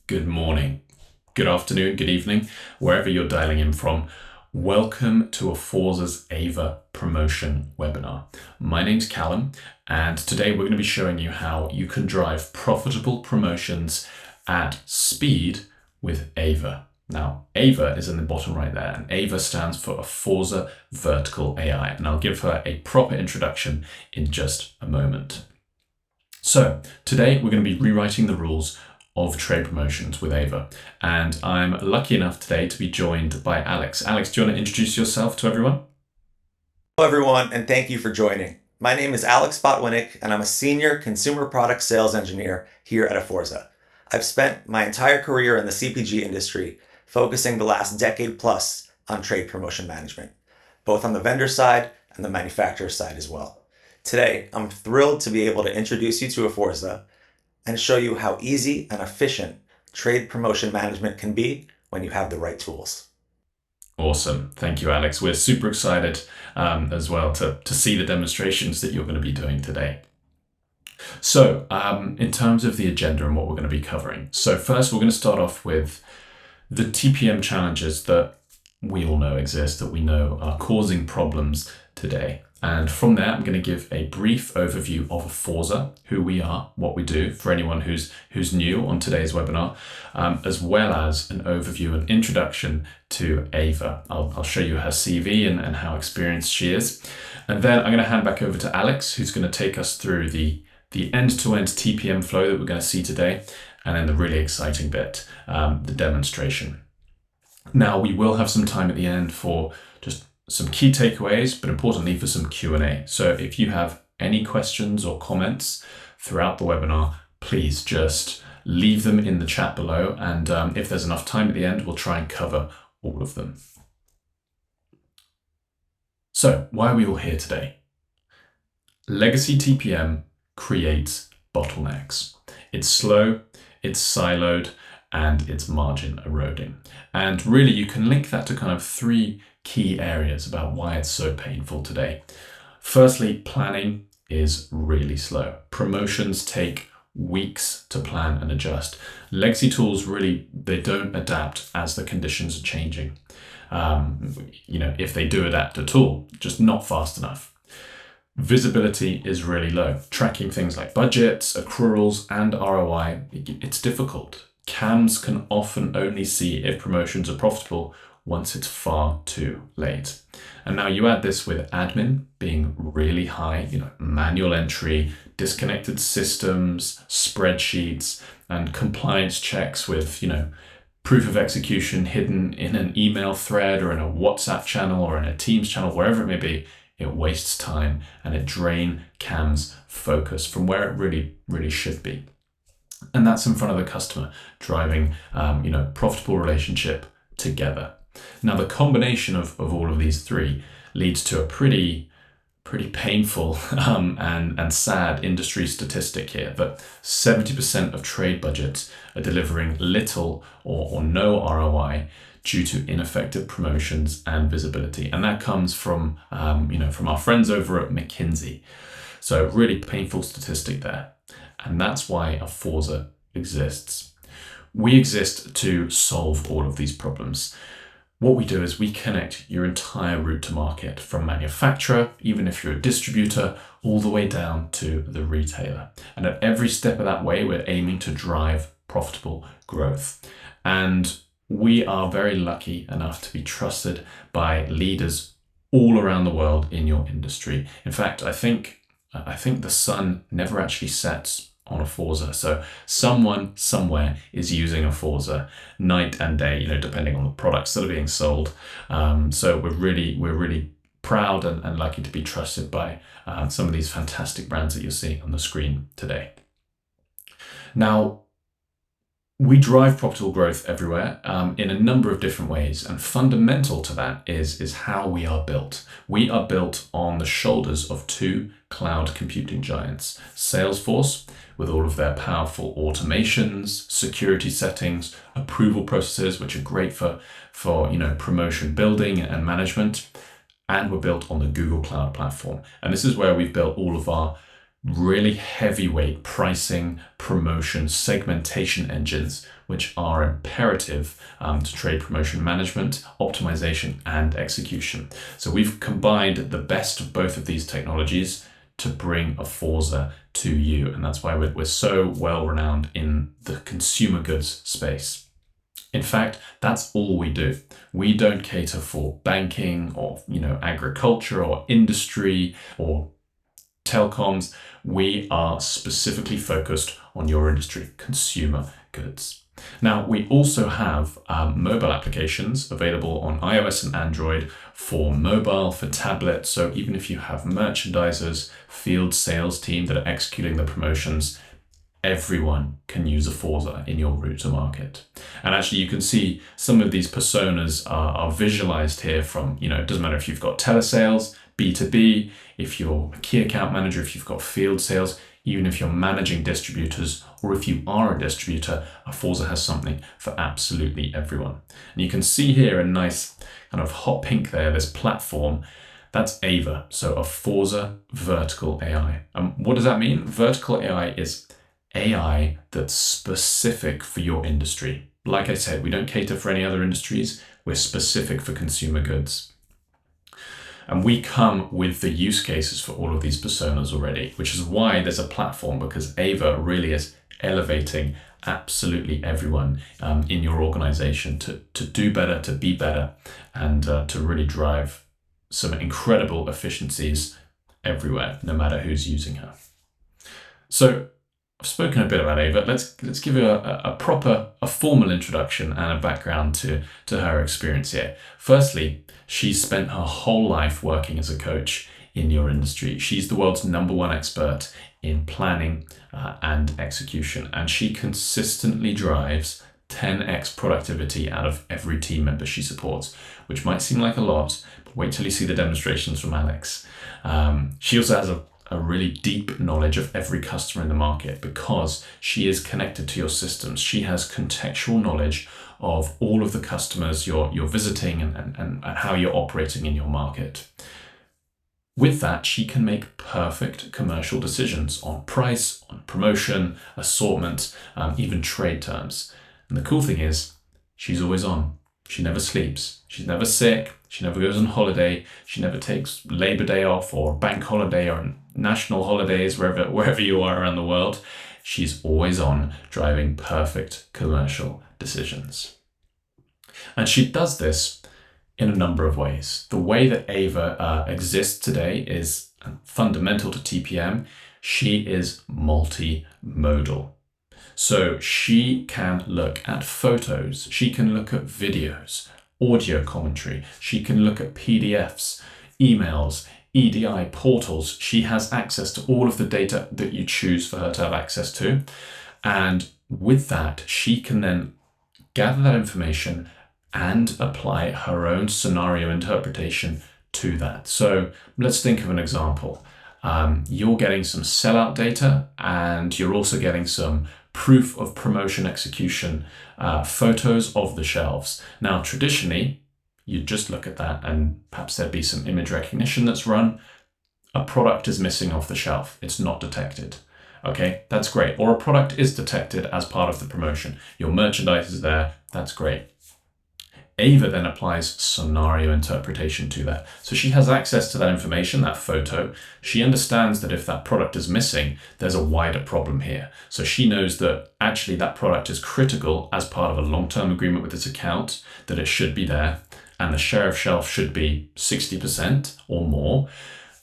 Good morning, good afternoon, good evening, wherever you're dialing in from. Welcome to Aforza's Ava promotion webinar. My name's Callum, and today we're going to be showing you how you can drive profitable promotions at speed with Ava. Now, Ava is in the bottom right there, and Ava stands for Aforza Vertical AI, and I'll give her a proper introduction in just a moment. So today we're going to be rewriting the rules of trade promotions with Ava, and I'm lucky enough today to be joined by Alex. Alex, do you want to introduce yourself to everyone? Hello, everyone, and thank you for joining. My name is Alex Botwinick, and I'm a senior consumer product sales engineer here at Aforza. I've spent my entire career in the CPG industry, focusing the last decade plus on trade promotion management, both on the vendor side and the manufacturer side as well. Today, I'm thrilled to be able to introduce you to Aforza and show you how easy and efficient trade promotion management can be when you have the right tools. Awesome. Thank you, Alex. We're super excited as well to see the demonstrations that you're going to be doing today. So in terms of the agenda and what we're going to be covering. So first, we're going to start off with the TPM challenges that we all know exist, that we know are causing problems today. And from there, I'm going to give a brief overview of Aforza, who we are, what we do, for anyone who's new on today's webinar, as well as an overview and introduction to Ava. I'll show you her CV and how experienced she is. And then I'm going to hand back over to Alex, who's going to take us through the end-to-end TPM flow that we're going to see today, and then the really exciting bit, the demonstration. Now, we will have some time at the end for just some key takeaways, but importantly for some Q&A. So if you have any questions or comments throughout the webinar, please just leave them in the chat below. And if there's enough time at the end, we'll try and cover all of them. So why are we all here today? Legacy TPM creates bottlenecks. It's slow, it's siloed, and it's margin eroding. And really you can link that to kind of three key areas about why it's so painful today. Firstly, planning is really slow. Promotions take weeks to plan and adjust. Legacy tools really, they don't adapt as the conditions are changing. If they do adapt at all, just not fast enough. Visibility is really low. Tracking things like budgets, accruals, and ROI, it's difficult. CAMs can often only see if promotions are profitable once it's far too late. And now you add this with admin being really high, manual entry, disconnected systems, spreadsheets, and compliance checks with, proof of execution hidden in an email thread or in a WhatsApp channel or in a Teams channel, wherever it may be. It wastes time and it drains CAM's focus from where it really, really should be. And that's in front of the customer, driving, profitable relationship together. Now, the combination of all of these three leads to a pretty painful and sad industry statistic here that 70% of trade budgets are delivering little or no ROI due to ineffective promotions and visibility. And that comes from our friends over at McKinsey. So really painful statistic there. And that's why Aforza exists. We exist to solve all of these problems. What we do is we connect your entire route to market from manufacturer, even if you're a distributor, all the way down to the retailer. And at every step of that way, we're aiming to drive profitable growth. And we are very lucky enough to be trusted by leaders all around the world in your industry. In fact, I think the sun never actually sets on Aforza. So someone somewhere is using Aforza night and day, depending on the products that are being sold. So we're really proud and lucky to be trusted by some of these fantastic brands that you're seeing on the screen today. Now, we drive profitable growth everywhere in a number of different ways, and fundamental to that is how we are built. We are built on the shoulders of two cloud computing giants, Salesforce, with all of their powerful automations, security settings, approval processes, which are great for promotion building and management, and we're built on the Google Cloud platform. And this is where we've built all of our really heavyweight pricing, promotion, segmentation engines, which are imperative to trade promotion management, optimization, and execution. So we've combined the best of both of these technologies to bring Aforza to you. And that's why we're so well renowned in the consumer goods space. In fact, that's all we do. We don't cater for banking or, agriculture or industry or telecoms. We are specifically focused on your industry, consumer goods. Now, we also have mobile applications available on iOS and Android for mobile, for tablet. So even if you have merchandisers, field sales team that are executing the promotions, everyone can use Aforza in your route to market. And actually you can see some of these personas are visualized here from, it doesn't matter if you've got telesales, B2B, if you're a key account manager, if you've got field sales, even if you're managing distributors, or if you are a distributor, Aforza has something for absolutely everyone. And you can see here a nice kind of hot pink there, this platform. That's AVA, so Aforza Vertical AI. What does that mean? Vertical AI is AI that's specific for your industry. Like I said, we don't cater for any other industries. We're specific for consumer goods. And we come with the use cases for all of these personas already, which is why there's a platform, because AVA really is elevating absolutely everyone in your organization to do better, to be better, and to really drive some incredible efficiencies everywhere, no matter who's using her. So I've spoken a bit about Ava. Let's give you a formal introduction and a background to her experience here. Firstly, she's spent her whole life working as a coach in your industry. She's the world's #1 expert in planning and execution, and she consistently drives 10x productivity out of every team member she supports, which might seem like a lot, but wait till you see the demonstrations from Alex. She also has a really deep knowledge of every customer in the market because she is connected to your systems. She has contextual knowledge of all of the customers you're visiting and how you're operating in your market. With that, she can make perfect commercial decisions on price, on promotion, assortment, even trade terms. And the cool thing is, she's always on. She never sleeps. She's never sick. She never goes on holiday. She never takes Labor Day off or bank holiday or national holidays, wherever you are around the world. She's always on, driving perfect commercial decisions. And she does this in a number of ways. The way that Ava exists today is fundamental to TPM. She is multimodal. So she can look at photos, she can look at videos, audio commentary, she can look at PDFs, emails, EDI portals. She has access to all of the data that you choose for her to have access to. And with that, she can then gather that information and apply her own scenario interpretation to that. So let's think of an example. You're getting some sellout data and you're also getting some proof of promotion execution, photos of the shelves. Now, traditionally, you'd just look at that and perhaps there'd be some image recognition that's run. A product is missing off the shelf. It's not detected. Okay, that's great. Or a product is detected as part of the promotion. Your merchandise is there. That's great. Ava then applies scenario interpretation to that. So she has access to that information, that photo. She understands that if that product is missing, there's a wider problem here. So she knows that actually that product is critical as part of a long-term agreement with this account, that it should be there, and the share of shelf should be 60% or more.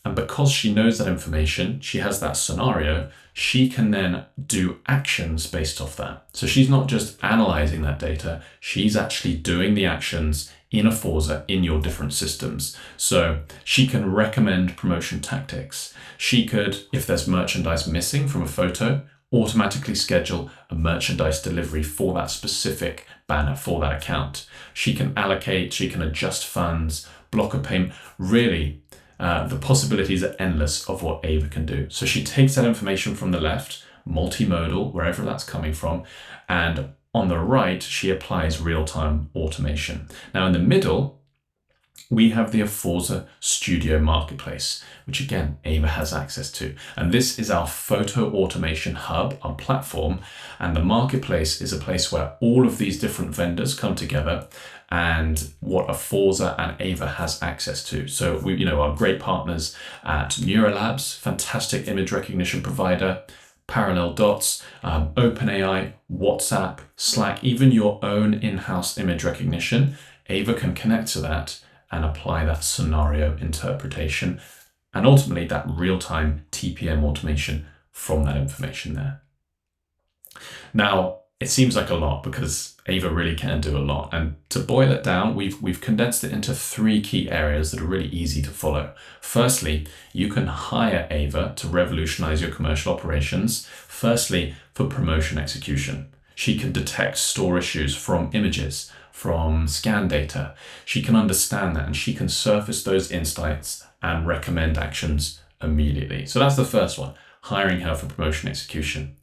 And because she knows that information, she has that scenario, she can then do actions based off that. So she's not just analyzing that data, she's actually doing the actions in Aforza in your different systems. So she can recommend promotion tactics. She could, if there's merchandise missing from a photo, automatically schedule a merchandise delivery for that specific banner, for that account. She can allocate, she can adjust funds, block a payment. Really, the possibilities are endless of what Ava can do. So she takes that information from the left, multimodal, wherever that's coming from, and on the right, she applies real-time automation. Now in the middle, we have the Aforza Studio Marketplace, which again, Ava has access to. And this is our photo automation hub, our platform. And the marketplace is a place where all of these different vendors come together and what Aforza and Ava has access to. So we, our great partners at Neuralabs, fantastic image recognition provider, Parallel Dots, OpenAI, WhatsApp, Slack, even your own in-house image recognition, Ava can connect to that and apply that scenario interpretation and ultimately that real-time TPM automation from that information there. Now, it seems like a lot because Ava really can do a lot. And to boil it down, we've condensed it into 3 key areas that are really easy to follow. Firstly, you can hire Ava to revolutionize your commercial operations. Firstly, for promotion execution. She can detect store issues from images, from scan data. She can understand that and she can surface those insights and recommend actions immediately. So that's the first one, hiring her for promotion execution.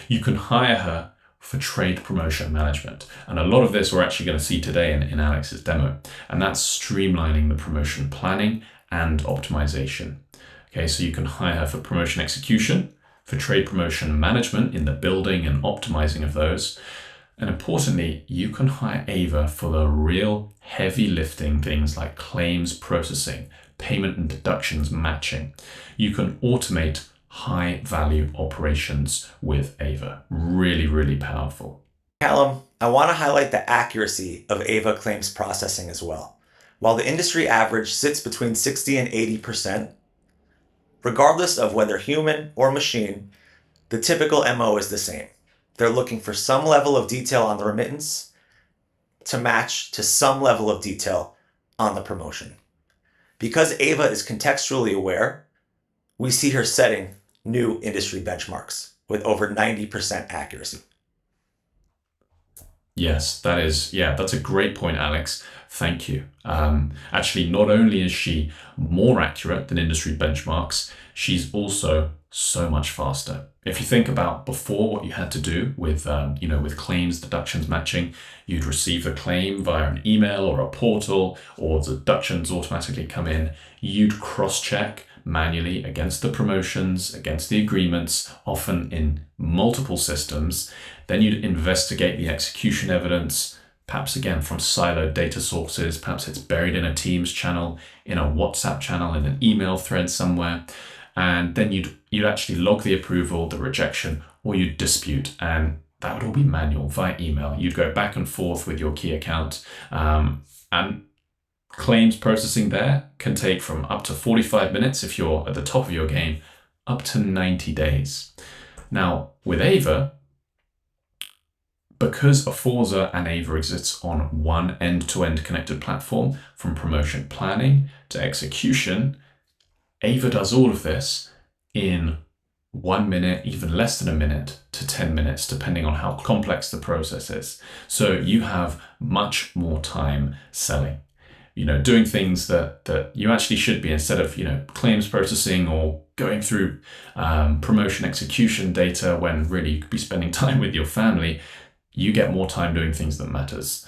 You can hire her for trade promotion management. And a lot of this we're actually going to see today in Alex's demo. And that's streamlining the promotion planning and optimization. Okay, so you can hire her for promotion execution, for trade promotion management in the building and optimizing of those. And importantly, you can hire Ava for the real heavy lifting things like claims processing, payment and deductions matching. You can automate high value operations with Ava. Really, really powerful. Callum, I want to highlight the accuracy of Ava claims processing as well. While the industry average sits between 60 and 80%, regardless of whether human or machine, the typical MO is the same. They're looking for some level of detail on the remittance to match to some level of detail on the promotion. Because Ava is contextually aware, we see her setting new industry benchmarks with over 90% accuracy. Yes, that's a great point, Alex. Thank you. Actually, not only is she more accurate than industry benchmarks, she's also so much faster. If you think about before what you had to do with, with claims deductions matching, you'd receive the claim via an email or a portal, or the deductions automatically come in. You'd cross-check manually against the promotions, against the agreements, often in multiple systems. Then you'd investigate the execution evidence, perhaps again from siloed data sources, perhaps it's buried in a Teams channel, in a WhatsApp channel, in an email thread somewhere. And then you'd actually log the approval, the rejection, or you'd dispute, and that would all be manual via email. You'd go back and forth with your key account, and claims processing there can take from up to 45 minutes if you're at the top of your game, up to 90 days. Now, with Ava, because Aforza and Ava exists on one end-to-end connected platform, from promotion planning to execution, Ava does all of this in 1 minute, even less than a minute, to 10 minutes, depending on how complex the process is. So you have much more time selling, doing things that you actually should be, instead of, claims processing or going through promotion execution data when really you could be spending time with your family. You get more time doing things that matters,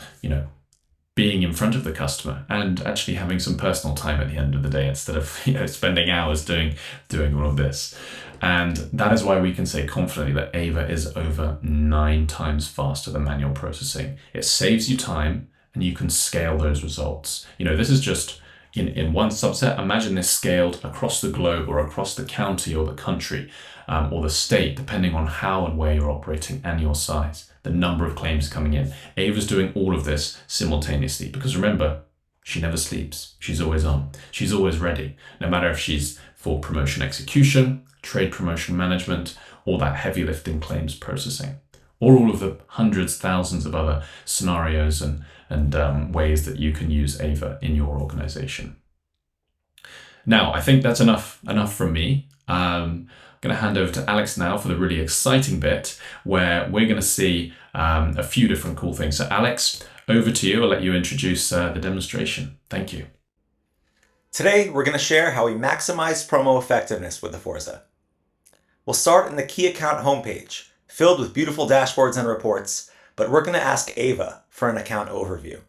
being in front of the customer and actually having some personal time at the end of the day, instead of spending hours doing all of this. And that is why we can say confidently that Ava is over 9 times faster than manual processing. It saves you time and you can scale those results. This is just in one subset. Imagine this scaled across the globe or across the county or the country or the state, depending on how and where you're operating and your size, the number of claims coming in. Ava's doing all of this simultaneously because remember, she never sleeps. She's always on. She's always ready, no matter if she's for promotion execution, trade promotion management, or that heavy lifting claims processing, or all of the hundreds, thousands of other scenarios and ways that you can use Ava in your organization. Now, I think that's enough from me. I'm going to hand over to Alex now for the really exciting bit where we're going to see a few different cool things. So Alex, over to you. I'll let you introduce the demonstration. Thank you. Today, we're going to share how we maximize promo effectiveness with Aforza. We'll start in the key account homepage, filled with beautiful dashboards and reports, but we're going to ask Ava for an account overview.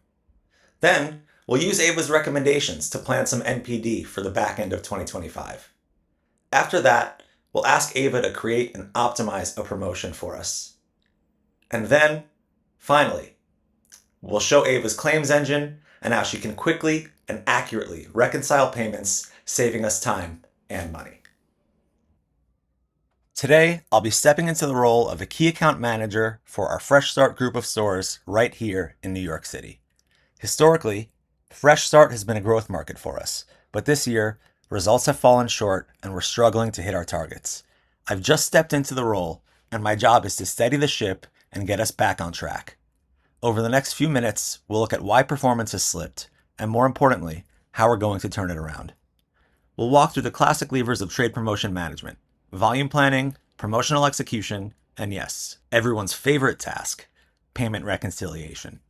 Then, We'll use Ava's recommendations to plan some NPD for the back end of 2025. After that, we'll ask Ava to create and optimize a promotion for us. And then, finally, we'll show Ava's claims engine and how she can quickly and accurately reconcile payments, saving us time and money. Today, I'll be stepping into the role of a key account manager for our Fresh Start group of stores right here in New York City. Historically, Fresh Start has been a growth market for us, but this year, results have fallen short and we're struggling to hit our targets. I've just stepped into the role, and my job is to steady the ship and get us back on track. Over the next few minutes, we'll look at why performance has slipped, and more importantly, how we're going to turn it around. We'll walk through the classic levers of trade promotion management: volume planning, promotional execution, and yes, everyone's favorite task, payment reconciliation.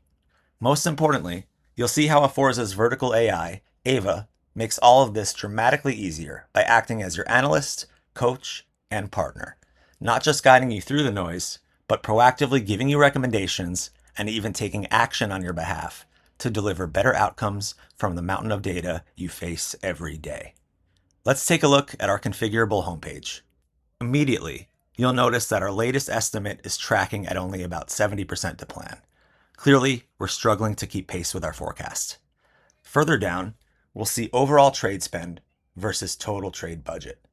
Most importantly, you'll see how Aforza's vertical AI, Ava, makes all of this dramatically easier by acting as your analyst, coach, and partner, not just guiding you through the noise, but proactively giving you recommendations and even taking action on your behalf to deliver better outcomes from the mountain of data you face every day. Let's take a look at our configurable homepage. Immediately, you'll notice that our latest estimate is tracking at only about 70% to plan. Clearly, we're struggling to keep pace with our forecast. Further down, we'll see overall trade spend versus total trade budget.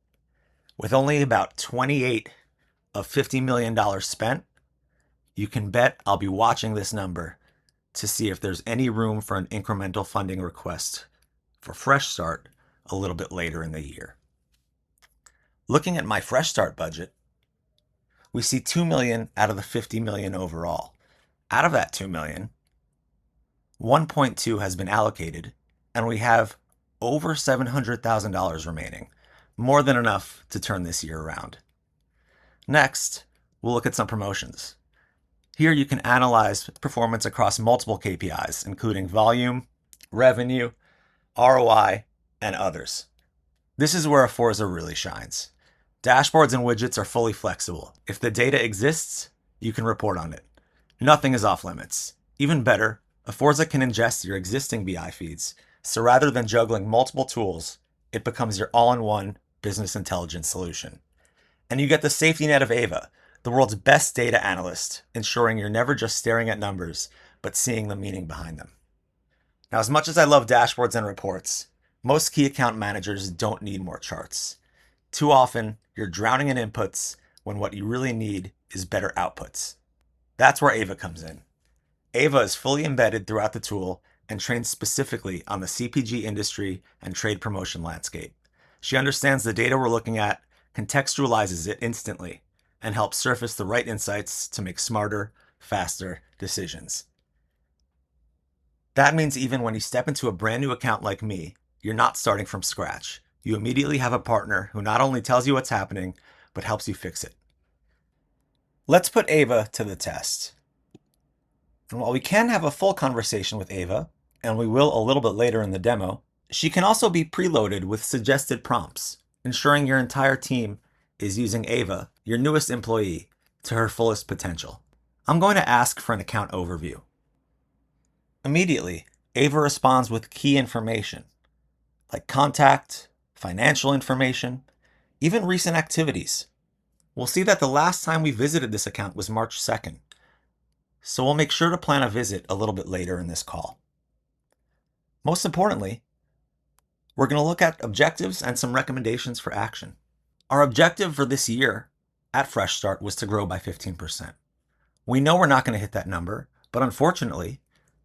With only about 28 of $50 million spent, you can bet I'll be watching this number to see if there's any room for an incremental funding request for Fresh Start a little bit later in the year. Looking at my Fresh Start budget, we see $2 million out of the $50 million overall. Out of that $2 million, 1.2 has been allocated, and we have over $700,000 remaining, more than enough to turn this year around. Next, we'll look at some promotions. Here you can analyze performance across multiple KPIs, including volume, revenue, ROI, and others. This is where Aforza really shines. Dashboards and widgets are fully flexible. If the data exists, you can report on it. Nothing is off limits. Even better, Aforza can ingest your existing BI feeds, so rather than juggling multiple tools, it becomes your all-in-one business intelligence solution. And you get the safety net of Ava, the world's best data analyst, ensuring you're never just staring at numbers, but seeing the meaning behind them. Now, as much as I love dashboards and reports, most key account managers don't need more charts. Too often, you're drowning in inputs when what you really need is better outputs. That's where Ava comes in. Ava is fully embedded throughout the tool and trained specifically on the CPG industry and trade promotion landscape. She understands the data we're looking at, contextualizes it instantly, and helps surface the right insights to make smarter, faster decisions. That means even when you step into a brand new account like me, you're not starting from scratch. You immediately have a partner who not only tells you what's happening, but helps you fix it. Let's put Ava to the test. And while we can have a full conversation with Ava, and we will a little bit later in the demo, she can also be preloaded with suggested prompts, ensuring your entire team is using Ava, your newest employee, to her fullest potential. I'm going to ask for an account overview. Immediately, Ava responds with key information, like contact, financial information, even recent activities. We'll see that the last time we visited this account was March 2nd, so we'll make sure to plan a visit a little bit later in this call. Most importantly, we're going to look at objectives and some recommendations for action. Our objective for this year at Fresh Start was to grow by 15%. We know we're not going to hit that number, but unfortunately,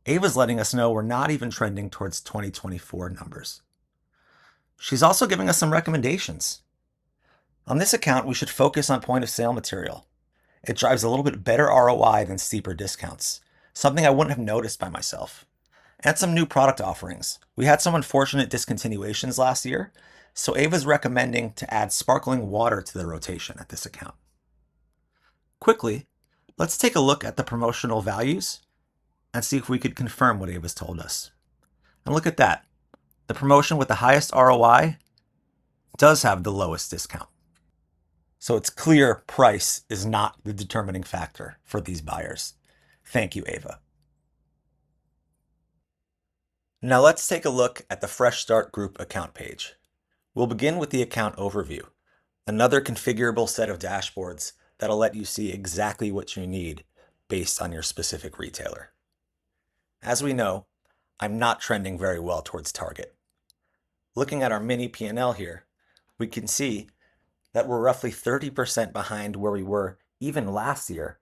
Ava's letting us know we're not even trending towards 2024 numbers. She's also giving us some recommendations. On this account, we should focus on point of sale material. It drives a little bit better ROI than steeper discounts, something I wouldn't have noticed by myself. And some new product offerings. We had some unfortunate discontinuations last year, so Ava's recommending to add sparkling water to the rotation at this account. Quickly, let's take a look at the promotional values and see if we could confirm what Ava's told us. And look at that. The promotion with the highest ROI does have the lowest discount. So it's clear price is not the determining factor for these buyers. Thank you, Ava. Now let's take a look at the Fresh Start Group account page. We'll begin with the account overview, another configurable set of dashboards that'll let you see exactly what you need based on your specific retailer. As we know, I'm not trending very well towards target. Looking at our mini P&L here, we can see that we're roughly 30% behind where we were even last year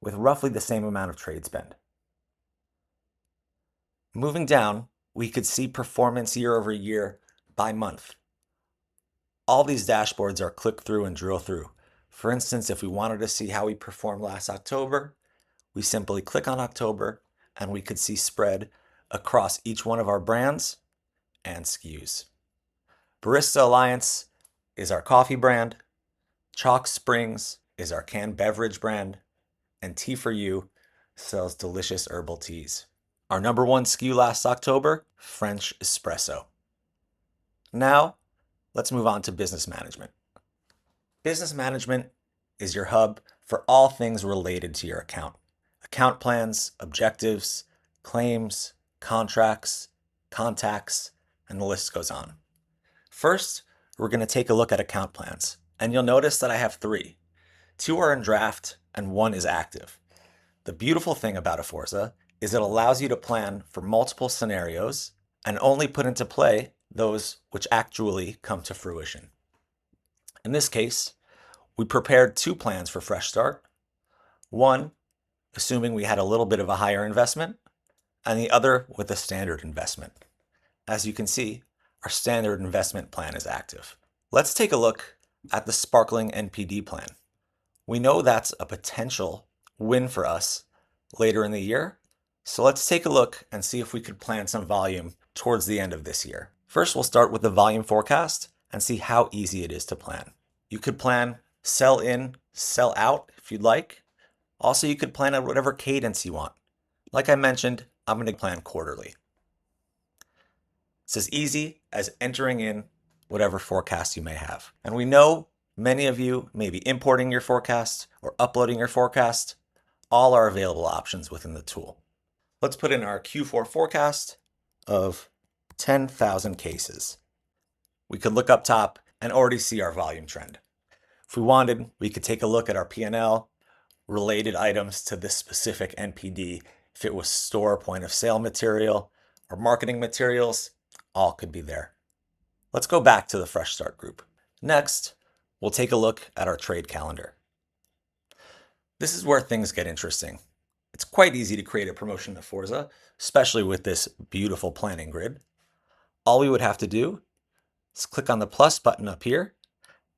with roughly the same amount of trade spend. Moving down, we could see performance year over year by month. All these dashboards are click through and drill through. For instance, if we wanted to see how we performed last October, we simply click on October and we could see spread across each one of our brands and SKUs. Barista Alliance is our coffee brand, Chalk Springs is our canned beverage brand, and Tea for You sells delicious herbal teas. Our number one SKU last October, French Espresso. Now, let's move on to business management. Business management is your hub for all things related to your account. Account plans, objectives, claims, contracts, contacts, and the list goes on. First, we're going to take a look at account plans, and you'll notice that I have 3. 2 are in draft and 1 is active. The beautiful thing about Aforza is it allows you to plan for multiple scenarios and only put into play those which actually come to fruition. In this case, we prepared 2 plans for Fresh Start. One, assuming we had a little bit of a higher investment, and the other with a standard investment. As you can see, our standard investment plan is active. Let's take a look at the sparkling NPD plan. We know that's a potential win for us later in the year, so let's take a look and see if we could plan some volume towards the end of this year. First, we'll start with the volume forecast and see how easy it is to plan. You could plan sell in, sell out if you'd like. Also, you could plan at whatever cadence you want. Like I mentioned, I'm going to plan quarterly. It's as easy as entering in whatever forecast you may have. And we know many of you may be importing your forecast or uploading your forecast. All are available options within the tool. Let's put in our Q4 forecast of 10,000 cases. We could look up top and already see our volume trend. If we wanted, we could take a look at our P&L, related items to this specific NPD. If it was store point of sale material or marketing materials, all could be there. Let's go back to the Fresh Start group. Next, we'll take a look at our trade calendar. This is where things get interesting. It's quite easy to create a promotion in Aforza, especially with this beautiful planning grid. All we would have to do is click on the plus button up here,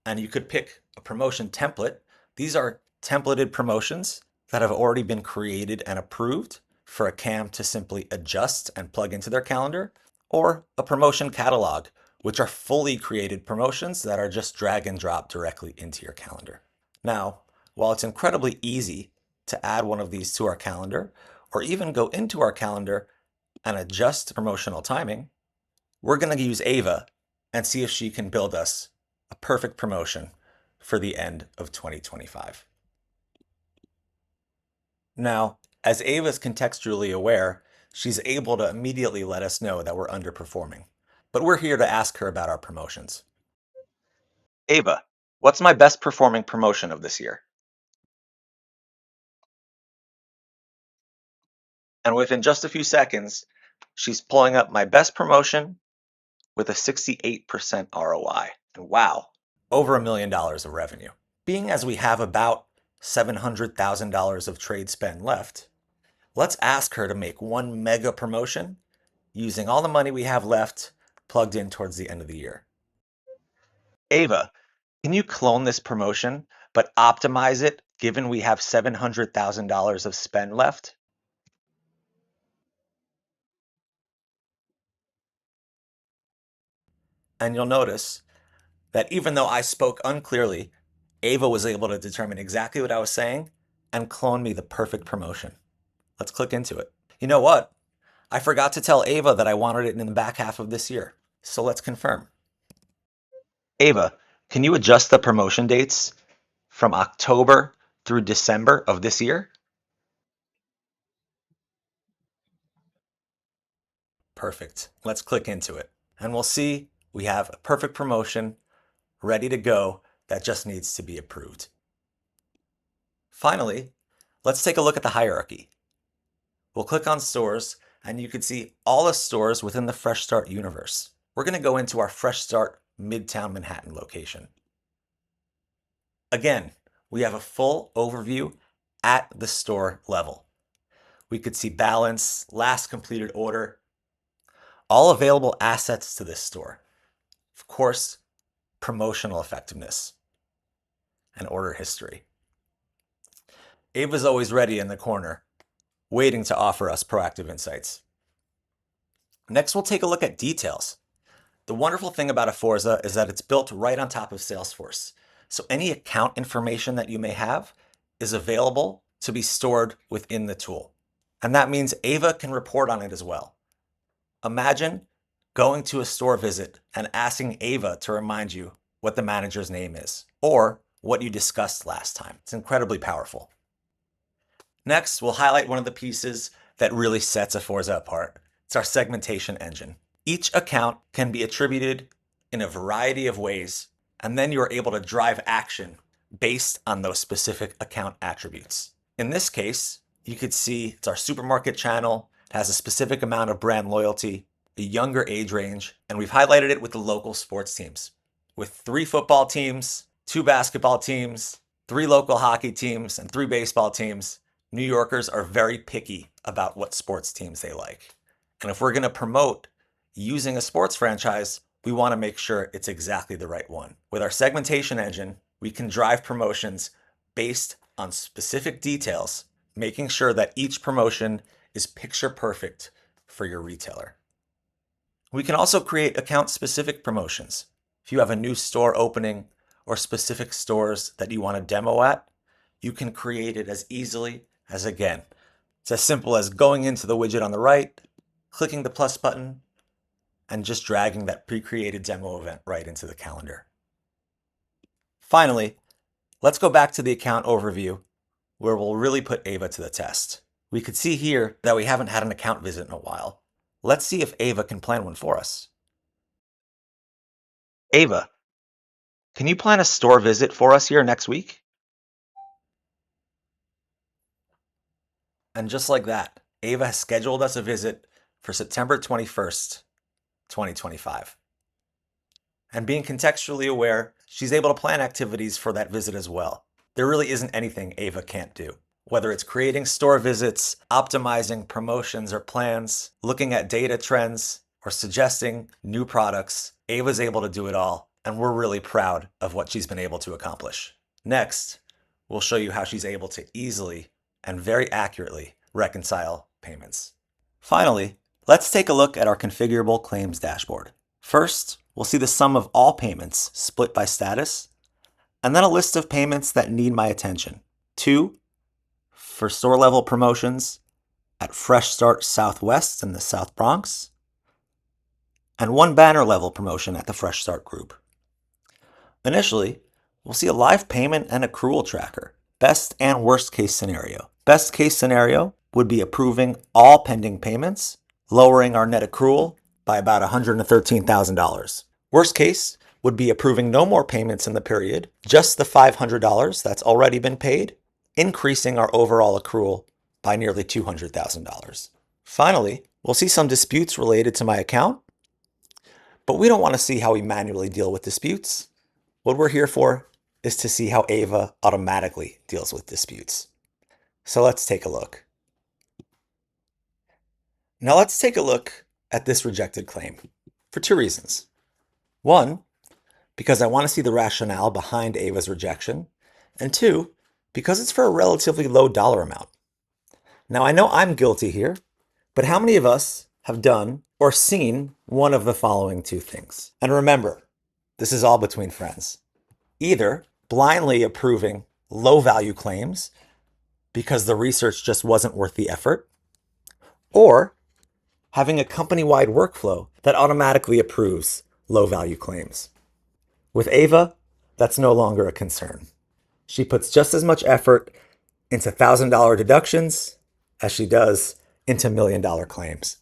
and you could pick a promotion template. These are templated promotions that have already been created and approved for a CAM to simply adjust and plug into their calendar, or a promotion catalog, which are fully created promotions that are just drag and drop directly into your calendar. Now, while it's incredibly easy to add one of these to our calendar, or even go into our calendar and adjust promotional timing, we're going to use Ava and see if she can build us a perfect promotion for the end of 2025. Now, as Ava is contextually aware, she's able to immediately let us know that we're underperforming. But we're here to ask her about our promotions. Ava, what's my best performing promotion of this year? And within just a few seconds, she's pulling up my best promotion with a 68% ROI. And wow, over $1 million of revenue. Being as we have about $700,000 of trade spend left, let's ask her to make one mega promotion using all the money we have left plugged in towards the end of the year. Ava, can you clone this promotion but optimize it given we have $700,000 of spend left? And you'll notice that even though I spoke unclearly, Ava was able to determine exactly what I was saying and clone me the perfect promotion. Let's click into it. You know what? I forgot to tell Ava that I wanted it in the back half of this year. So let's confirm. Ava, can you adjust the promotion dates from October through December of this year? Perfect. Let's click into it. And we'll see we have a perfect promotion ready to go that just needs to be approved. Finally, let's take a look at the hierarchy. We'll click on stores and you can see all the stores within the Fresh Start universe. We're going to go into our Fresh Start Midtown Manhattan location. Again, we have a full overview at the store level. We could see balance, last completed order, all available assets to this store. Of course, promotional effectiveness and order history. Ava's always ready in the corner, waiting to offer us proactive insights. Next, we'll take a look at details. The wonderful thing about Aforza is that it's built right on top of Salesforce. So any account information that you may have is available to be stored within the tool. And that means Ava can report on it as well. Imagine going to a store visit and asking Ava to remind you what the manager's name is or what you discussed last time. It's incredibly powerful. Next, we'll highlight one of the pieces that really sets Aforza apart. It's our segmentation engine. Each account can be attributed in a variety of ways, and then you're able to drive action based on those specific account attributes. In this case, you could see it's our supermarket channel. It has a specific amount of brand loyalty, a younger age range, and we've highlighted it with the local sports teams. With 3 football teams, 2 basketball teams, 3 local hockey teams, and 3 baseball teams, New Yorkers are very picky about what sports teams they like. And if we're going to promote using a sports franchise, we want to make sure it's exactly the right one. With our segmentation engine, we can drive promotions based on specific details, making sure that each promotion is picture perfect for your retailer. We can also create account-specific promotions. If you have a new store opening or specific stores that you want to demo at, you can create it as easily as, again, it's as simple as going into the widget on the right, clicking the plus button, and just dragging that pre-created demo event right into the calendar. Finally, let's go back to the account overview where we'll really put Ava to the test. We could see here that we haven't had an account visit in a while. Let's see if Ava can plan one for us. Ava, can you plan a store visit for us here next week? And just like that, Ava has scheduled us a visit for September 21st, 2025. And being contextually aware, she's able to plan activities for that visit as well. There really isn't anything Ava can't do. Whether it's creating store visits, optimizing promotions or plans, looking at data trends, or suggesting new products, Ava's able to do it all, and we're really proud of what she's been able to accomplish. Next, we'll show you how she's able to easily and very accurately reconcile payments. Finally, let's take a look at our configurable claims dashboard. First, we'll see the sum of all payments split by status, and then a list of payments that need my attention. 2 for store-level promotions at Fresh Start Southwest in the South Bronx, and 1 banner-level promotion at the Fresh Start group. Initially, we'll see a live payment and accrual tracker, best and worst case scenario. Best case scenario would be approving all pending payments, lowering our net accrual by about $113,000. Worst case would be approving no more payments in the period, just the $500 that's already been paid, increasing our overall accrual by nearly $200,000. Finally, we'll see some disputes related to my account, but we don't want to see how we manually deal with disputes. What we're here for is to see how Ava automatically deals with disputes. So let's take a look. Now let's take a look at this rejected claim for 2 reasons. 1, because I want to see the rationale behind Ava's rejection, and 2, because it's for a relatively low dollar amount. Now I know I'm guilty here, but how many of us have done or seen one of the following 2 things? And remember, this is all between friends. Either blindly approving low value claims because the research just wasn't worth the effort, or having a company-wide workflow that automatically approves low-value claims. With Ava, that's no longer a concern. She puts just as much effort into $1,000 deductions as she does into $1 million claims.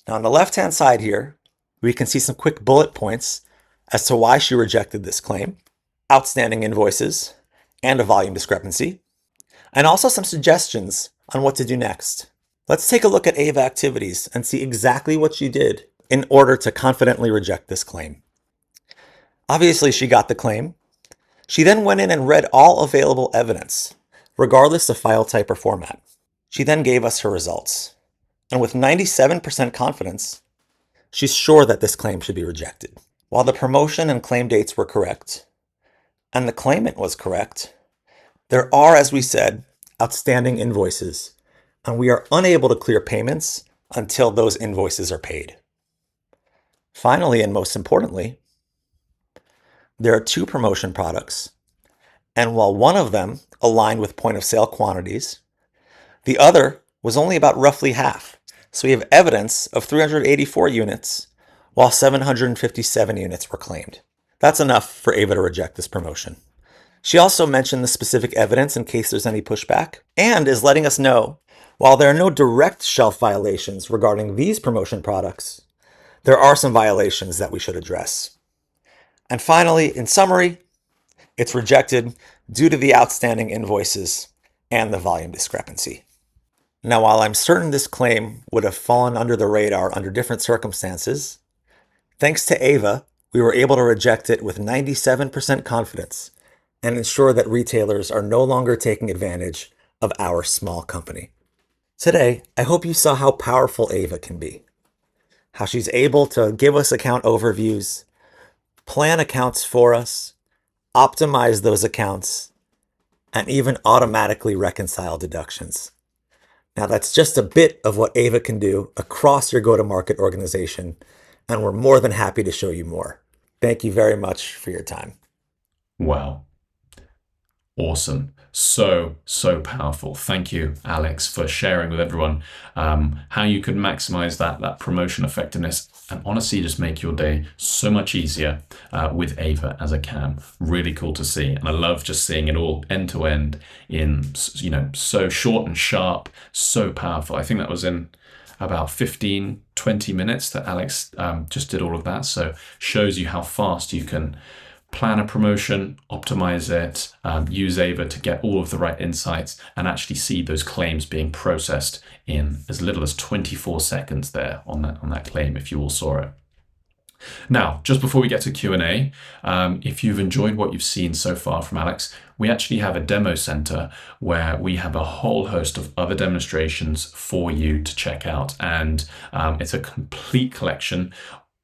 Now on the left-hand side here, we can see some quick bullet points as to why she rejected this claim, outstanding invoices, and a volume discrepancy, and also some suggestions on what to do next. Let's take a look at Ava activities and see exactly what she did in order to confidently reject this claim. Obviously, she got the claim. She then went in and read all available evidence, regardless of file type or format. She then gave us her results. And with 97% confidence, she's sure that this claim should be rejected. While the promotion and claim dates were correct, and the claimant was correct, there are, as we said, outstanding invoices, and we are unable to clear payments until those invoices are paid. Finally, and most importantly, there are 2 promotion products, and while one of them aligned with point of sale quantities, the other was only about roughly half. So we have evidence of 384 units, while 757 units were claimed. That's enough for Ava to reject this promotion. She also mentioned the specific evidence in case there's any pushback, and is letting us know, while there are no direct shelf violations regarding these promotion products, there are some violations that we should address. And finally, in summary, it's rejected due to the outstanding invoices and the volume discrepancy. Now, while I'm certain this claim would have fallen under the radar under different circumstances, thanks to Ava, we were able to reject it with 97% confidence and ensure that retailers are no longer taking advantage of our small company. Today, I hope you saw how powerful Ava can be, how she's able to give us account overviews, plan accounts for us, optimize those accounts, and even automatically reconcile deductions. Now, that's just a bit of what Ava can do across your go-to-market organization, and we're more than happy to show you more. Thank you very much for your time. Wow. Awesome. So powerful. Thank you, Alex, for sharing with everyone how you could maximize that promotion effectiveness and honestly just make your day so much easier with Ava as a CAM. Really cool to see. And I love just seeing it all end to end in, so short and sharp, so powerful. I think that was in about 15, 20 minutes that Alex just did all of that. So shows you how fast you can plan a promotion, optimize it, use Ava to get all of the right insights and actually see those claims being processed in as little as 24 seconds there on that claim, if you all saw it. Now, just before we get to Q&A, if you've enjoyed what you've seen so far from Alex, we actually have a demo center where we have a whole host of other demonstrations for you to check out. And it's a complete collection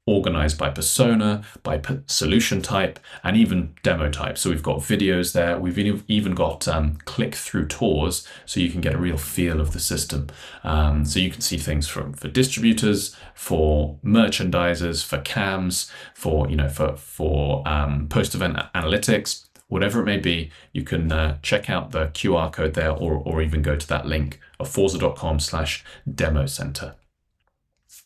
organized by persona, by solution type, and even demo type. So we've got videos there. We've even got click-through tours, so you can get a real feel of the system. So you can see things for distributors, for merchandisers, for CAMs, for post-event analytics, whatever it may be. You can check out the QR code there, or even go to that link, aforza.com/demo center.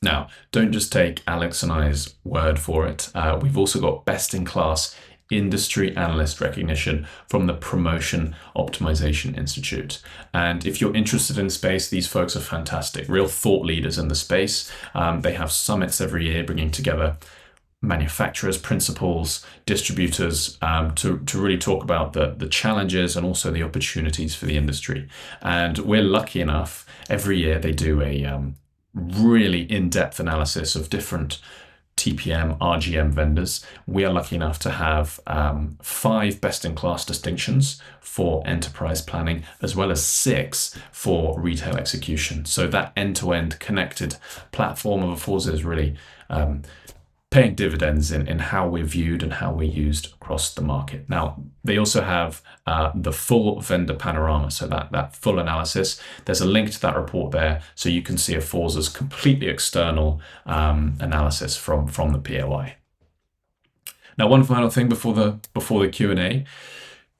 Now, don't just take Alex and I's word for it. We've also got best-in-class industry analyst recognition from the Promotion Optimization Institute. And if you're interested in space, these folks are fantastic, real thought leaders in the space. They have summits every year bringing together manufacturers, principals, distributors to really talk about the challenges and also the opportunities for the industry. And we're lucky enough, every year they do a really in-depth analysis of different TPM, RGM vendors. We are lucky enough to have 5 best-in-class distinctions for enterprise planning, as well as 6 for retail execution. So that end-to-end connected platform of Aforza is really paying dividends in how we're viewed and how we're used across the market. Now, they also have the full vendor panorama, so that full analysis. There's a link to that report there, so you can see Aforza's completely external analysis from the POI. Now, one final thing before the Q&A.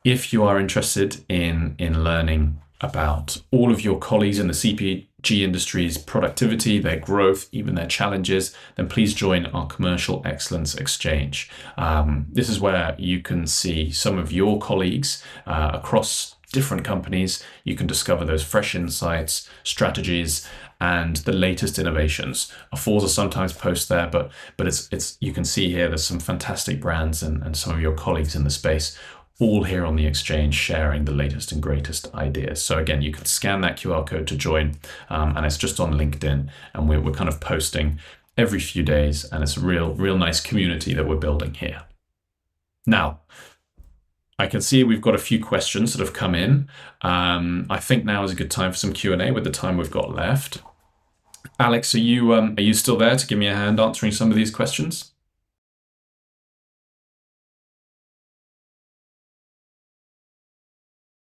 If you are interested in learning about all of your colleagues in the CPG industry's productivity, their growth, even their challenges, then please join our Commercial Excellence Exchange. This is where you can see some of your colleagues across different companies. You can discover those fresh insights, strategies, and the latest innovations. Aforza sometimes posts there, but it's you can see here there's some fantastic brands and some of your colleagues in the space all here on the exchange sharing the latest and greatest ideas. So again, you can scan that QR code to join, and it's just on LinkedIn, and we're kind of posting every few days, and it's a real nice community that we're building here. Now, I can see we've got a few questions that have come in. I think now is a good time for some Q&A with the time we've got left. Alex, are you still there to give me a hand answering some of these questions?